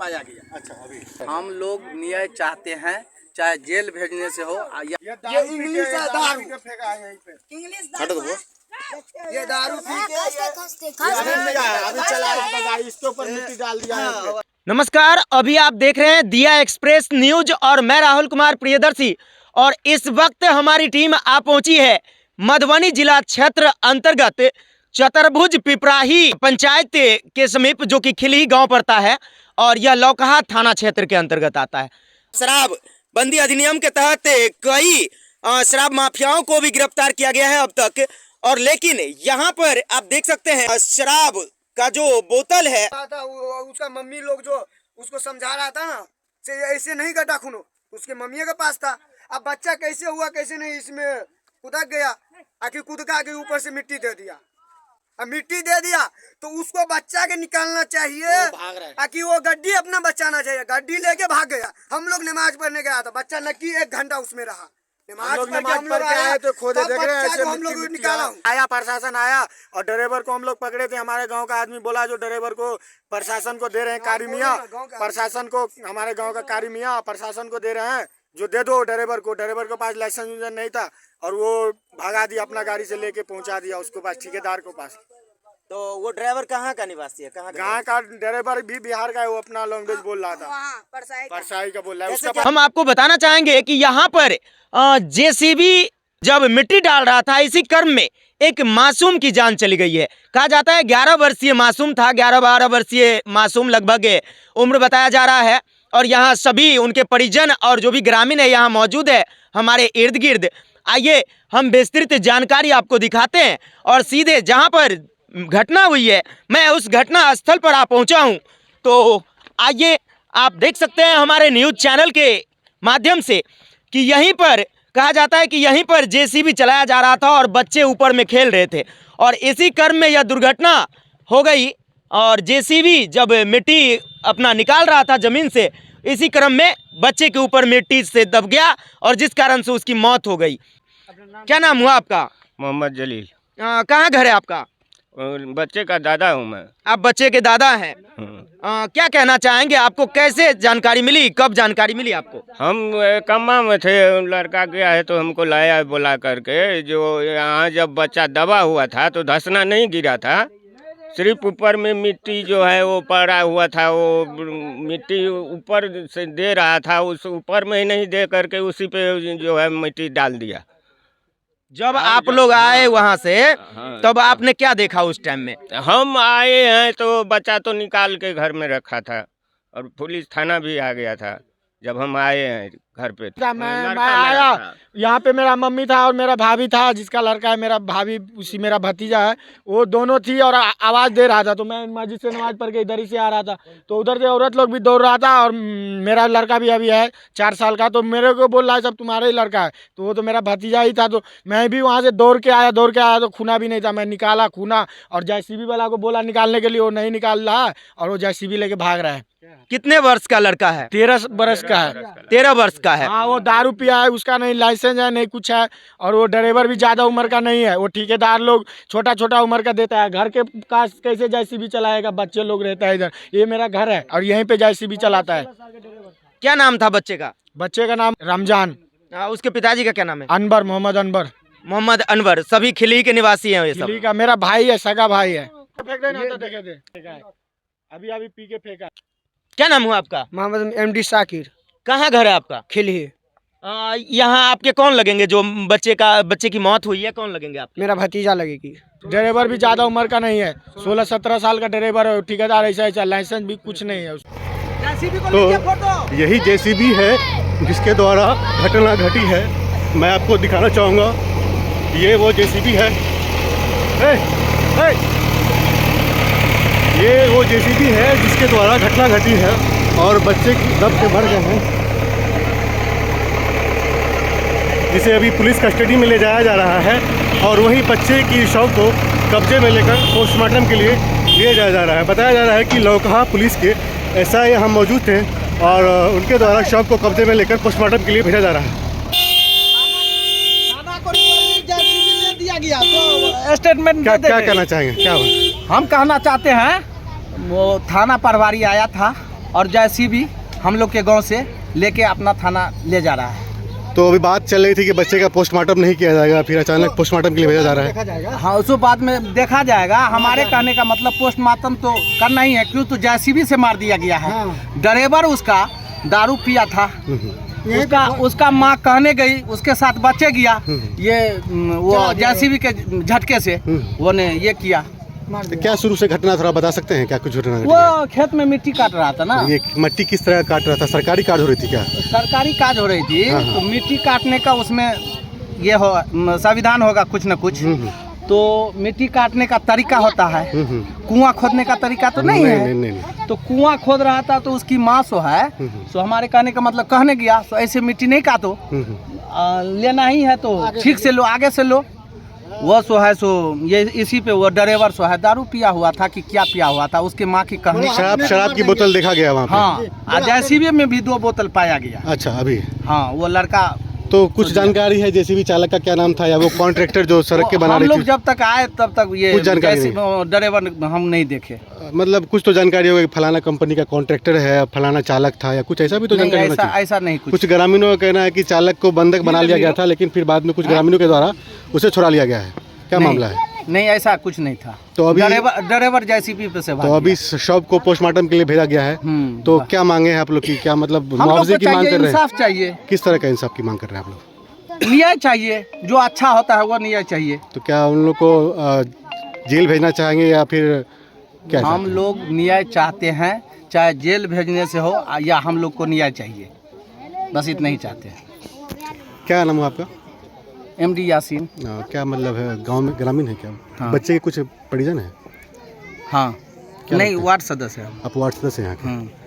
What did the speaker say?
पाया गया। अच्छा, अभी हम लोग न्याय चाहते हैं, चाहे जेल भेजने से हो ये इंग्लिश दारू फेंका है यहीं पे। हटो वो ये दारू पी के अभी चला रहा था गाड़ी, इसके ऊपर मिट्टी डाल दिया है। नमस्कार, अभी आप देख रहे हैं दिया एक्सप्रेस न्यूज और मैं राहुल कुमार प्रियदर्शी। और इस वक्त हमारी टीम आ पहुंची है मधुबनी जिला क्षेत्र अंतर्गत चतुर्भुज पिपराही पंचायत के समीप, जो कि खिली गांव पड़ता है और यह लौकहा थाना क्षेत्र के अंतर्गत आता है। शराब बंदी अधिनियम के तहत कई शराब माफियाओं को भी गिरफ्तार किया गया है अब तक। और लेकिन यहाँ पर आप देख सकते हैं शराब का जो बोतल है, उसका मम्मी लोग जो उसको समझा रहा था ना, से ऐसे नहीं गड्ढा खूनो, उसके मम्मी के पास था। अब बच्चा कैसे हुआ कैसे नहीं, इसमें कूदक गया, आखिर कूद के ऊपर से मिट्टी दे दिया। अब मिट्टी दे दिया तो उसको बच्चा के निकालना चाहिए, आखिर वो गड्डी अपना बचाना चाहिए। गड्डी लेके भाग गया। हम लोग नमाज पढ़ने गया था, बच्चा नक्की 1 घंटा उसमें रहा। नमाज पढ़ के आए तो खोदे देख रहे हैं, ऐसे हम लोग निकाला। आया प्रशासन आया और ड्राइवर को हम लोग पकड़े थे। हमारे गांव का आदमी बोला जो ड्राइवर को प्रशासन को दे रहे हैं कारी मियाँ, प्रशासन को, हमारे गांव का कारी मियाँ प्रशासन को दे रहे हैं जो दे दो ड्राइवर को। ड्राइवर के पास लाइसेंस नहीं था और वो भगा दिया, अपना गाड़ी से लेके पहुंचा दिया उसके पास, ठेकेदार के पास। तो वो ड्राइवर कहाँ का निवासी है? कहाँ का ड्राइवर भी बिहार का है, वो अपना लैंग्वेज बोल रहा था, परसाई का बोल रहा है उसका। हम आपको बताना चाहेंगे कि यहाँ पर जेसीबी जब मिट्टी डाल रहा था, इसी क्रम में एक मासूम की जान चली गई है। कहा जाता है 11 वर्षीय मासूम था, 11-12 वर्षीय मासूम लगभग उम्र बताया जा रहा है। और यहाँ सभी उनके परिजन और जो भी ग्रामीण है यहाँ मौजूद है हमारे इर्द गिर्द। आइए हम विस्तृत जानकारी आपको दिखाते हैं और सीधे जहाँ पर घटना हुई है, मैं उस घटना स्थल पर आ पहुँचा हूँ। तो आइए आप देख सकते हैं हमारे न्यूज़ चैनल के माध्यम से कि यहीं पर कहा जाता है कि यहीं पर जेसीबी चलाया जा रहा था और बच्चे ऊपर में खेल रहे थे और इसी क्रम में यह दुर्घटना हो गई। और जेसीबी जब मिट्टी अपना निकाल रहा था ज़मीन से, इसी क्रम में बच्चे के ऊपर मिट्टी से दब गया और जिस कारण से उसकी मौत हो गई। क्या नाम हुआ आपका? मोहम्मद जलील। कहाँ घर है आपका? बच्चे का दादा हूँ मैं। आप बच्चे के दादा हैं। क्या कहना चाहेंगे, आपको कैसे जानकारी मिली, कब जानकारी मिली आपको? हम कम्मा में थे, लड़का गया है तो हमको लाया बुला करके। जो यहाँ जब बच्चा दबा हुआ था तो धंसना नहीं गिरा था, सिर्फ ऊपर में मिट्टी जो है वो पड़ा हुआ था। वो मिट्टी ऊपर से दे रहा था, उस ऊपर में ही नहीं दे करके उसी पे जो है मिट्टी डाल दिया। जब आप लोग आए वहाँ से तब आपने क्या देखा उस टाइम में? हम आए हैं तो बच्चा तो निकाल के घर में रखा था और पुलिस थाना भी आ गया था जब हम आए हैं घर पे। मैं आया, यहाँ पे मेरा मम्मी था और मेरा भाभी था, जिसका लड़का है मेरा भाभी, उसी मेरा भतीजा है, वो दोनों थी और आवाज़ दे रहा था। तो मैं मस्जिद से नमाज पढ़ के इधर ही से आ रहा था तो उधर से औरत लोग भी दौड़ रहा था और मेरा लड़का भी अभी है 4 साल का। तो मेरे को बोल रहा है सब तुम्हारा ही लड़का है, तो वो तो मेरा भतीजा ही था। तो मैं भी वहाँ से दौड़ के आया तो खूना भी नहीं था, मैं निकाला खूना और जेसीबी वाला को बोला निकालने के लिए, वो नहीं निकाल रहा है और वो जेसीबी लेके भाग रहा है। कितने वर्ष का लड़का है? 13 वर्ष का है। 13 वर्ष का है। हाँ, वो दारू पिया है, उसका नहीं लाइसेंस है नहीं कुछ है। और वो ड्राइवर भी ज़्यादा उम्र का नहीं है, वो ठेकेदार लोग छोटा उम्र का देता है। घर के काश कैसे जेसीबी चलाएगा, बच्चे लोग रहता है इधर। ये मेरा घर है और यहीं पे जेसीबी चलाता है। क्या नाम था बच्चे का? बच्चे का नाम रमजान। उसके पिताजी का क्या नाम है? अनवर, मोहम्मद अनवर। मोहम्मद अनवर। सभी खिली के निवासी हैं ये सब? खिली का मेरा भाई है, सगा भाई है। अभी पी के फेंका। क्या नाम हुआ आपका? मोहम्मद MD शाकिर। कहाँ घर है आपका? खिली। यहाँ आपके कौन लगेंगे जो बच्चे की मौत हुई है, कौन लगेंगे आप? मेरा भतीजा लगेगी। ड्राइवर भी ज़्यादा उम्र का नहीं है, 16-17 साल का ड्राइवर है, ठेकेदार ऐसा लाइसेंस भी कुछ नहीं है उसको। तो यही जेसीबी है जिसके द्वारा घटना घटी है। मैं आपको दिखाना चाहूँगा, ये वो जेसीबी है। ये वो जेसीबी है जिसके द्वारा घटना घटी है और बच्चे दब के मर गए हैं, जिसे अभी पुलिस कस्टडी में ले जाया जा रहा है और वहीं बच्चे की शव को कब्जे में लेकर पोस्टमार्टम के लिए लिया जाया जा रहा है। बताया जा रहा है कि लौकहा पुलिस के SI यहाँ मौजूद थे और उनके द्वारा शव को कब्जे में लेकर पोस्टमार्टम के लिए भेजा जा रहा है। स्टेटमेंट क्या कहना चाहेंगे? क्या हम कहना चाहते हैं, वो थाना प्रभारी आया था और जेसीबी हम लोग के गांव से लेके अपना थाना ले जा रहा है। तो अभी बात चल रही थी कि बच्चे का पोस्टमार्टम नहीं किया जाएगा, फिर अचानक पोस्टमार्टम के लिए भेजा जा रहा है। हाँ, उस बाद में देखा जाएगा। हमारे कहने का मतलब पोस्टमार्टम तो करना ही है, क्यों तो जेसीबी से मार दिया गया है। ड्राइवर उसका दारू पिया था, उसका माँ कहने गई, उसके साथ बच्चे गया, ये वो जेसीबी के झटके से वो ने ये किया। तो क्या शुरू से घटना थोड़ा बता सकते हैं, क्या कुछ घटना? वो खेत में मिट्टी काट रहा था ना। ये मिट्टी किस तरह काट रहा था? सरकारी काज हो रही थी क्या? सरकारी काज हो रही थी। हाँ, हाँ। तो मिट्टी काटने का उसमें ये हो संविधान होगा कुछ न कुछ। तो मिट्टी काटने का तरीका होता है, कुआं खोदने का तरीका तो नहीं है। नहीं। तो कुआं खोद रहा था, तो उसकी माँ सो है, सो हमारे कहने का मतलब कहने गया, सो ऐसे मिट्टी नहीं काटो, लेना ही है तो ठीक से लो, आगे से लो। वो सो है, सो ये इसी पे वो ड्राइवर सो है, दारू पिया हुआ था कि क्या पिया हुआ था, उसके माँ की कहनी। शराब की बोतल देखा गया वहाँ पे? हाँ, जेसीबी में भी 2 बोतल पाया गया। अच्छा, अभी? हाँ, वो लड़का। तो कुछ जानकारी है जेसीबी चालक का क्या नाम था, या वो कॉन्ट्रैक्टर जो सड़क के बना रही थी? हम लोग जब तक आए तब तक ये ड्राइवर हम नहीं देखे। मतलब कुछ तो जानकारी होगी, फलाना कंपनी का कॉन्ट्रैक्टर है, फलाना चालक था, या कुछ ऐसा भी तो जानकारी होना चाहिए। ऐसा नहीं कुछ ग्रामीणों का कहना है कि चालक को बंधक बना लिया गया था, लेकिन फिर बाद में कुछ ग्रामीणों के द्वारा उसे छुड़ा लिया गया है। क्या मामला है? नहीं, ऐसा कुछ नहीं था। तो अभी ड्राइवर जेसीबी पे से भाग तो अभी शव को पोस्टमार्टम के लिए भेजा गया है। तो क्या मांगे हैं आप लोग की? क्या मतलब मुआवजे की मांग कर रहे हैं? इंसाफ चाहिए। किस तरह का इंसाफ की मांग कर रहे हैं आप लोग? न्याय चाहिए, जो अच्छा होता है वो न्याय चाहिए। तो क्या उन लोग को जेल भेजना चाहेंगे या फिर क्या? हम लोग न्याय चाहते हैं, चाहे जेल भेजने से हो या हम लोग को न्याय चाहिए, बस इतना ही चाहते हैं। क्या नाम है आपका? MD यासीन। क्या मतलब है, गांव में ग्रामीण है क्या? हाँ। बच्चे के कुछ परिजन है? हाँ, नहीं, वार्ड सदस्य है। आप वार्ड सदस्य हैं यहाँ के? हाँ।